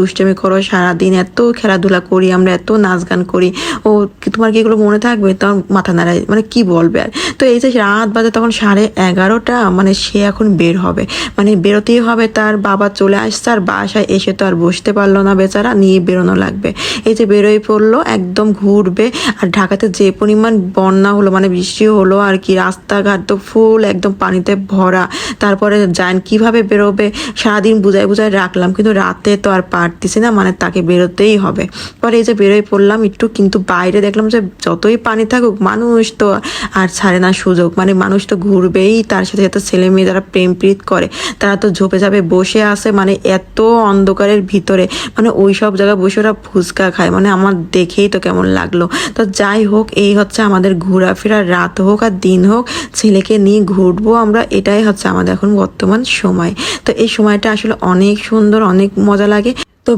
দুষ্টামি করো, সারাদিন এত খেলাধুলা করি আমরা, এত নাচ গান করি, ও তোমার কি এগুলো মনে থাকবে? তখন মাথা নাড়ায়, মানে কি বলবে আর। তো এই যে রাত বাজে তখন 11:30, মানে সে এখন বের হবে, মানে বেরোতেই হবে, তার বাবা চলে আসছে, আর বাসায় এসে তো আর বসতে পারলো না বেচারা, নিয়ে বেরোনো লাগবে। এই যে বেরোই পড়লো, একদম ঘুরবে। আর ঢাকাতে যে পরিমাণ বন্যা হলো, মানে বৃষ্টি হলো আর কি, রাস্তাঘাট তো ফুল একদম পানিতে ভরা। তারপরে জান কিভাবে বেরোবে, সারাদিন বুঝাই বুঝাই রাখলাম, কিন্তু রাতে তো আর পারতেছি না, মানে তাকে বেরোতেই হবে। পরে এই যে বেরোই পড়লাম একটু, কিন্তু বাইরে দেখলাম যে যতই পানি থাকুক মানুষ তো আর ছাড়ে না সুযোগ, মানে মানুষ তো ঘুরবেই, তার সাথে সাথে ছেলে মেয়ে যারা প্রেম প্রীত করে তারা তো ঝোপে ঝাপে বসে আছে, মানে এত অন্ধকারের ভিতরে, মানে ওই সব জায়গায় বসে ওরা ফুচকা খায়, মানে আমার দেখেই তো কেমন লাগলো। তো যাই হোক, এই হচ্ছে আমাদের ঘোরাফেরা, রাত হোক আর দিন হোক, ছেলেকে নিয়ে ঘুরবো আমরা, এটাই হচ্ছে আমাদের এখন বর্তমান সময়। তো এই সময়টা আসলে অনেক সুন্দর, অনেক মজা লাগে।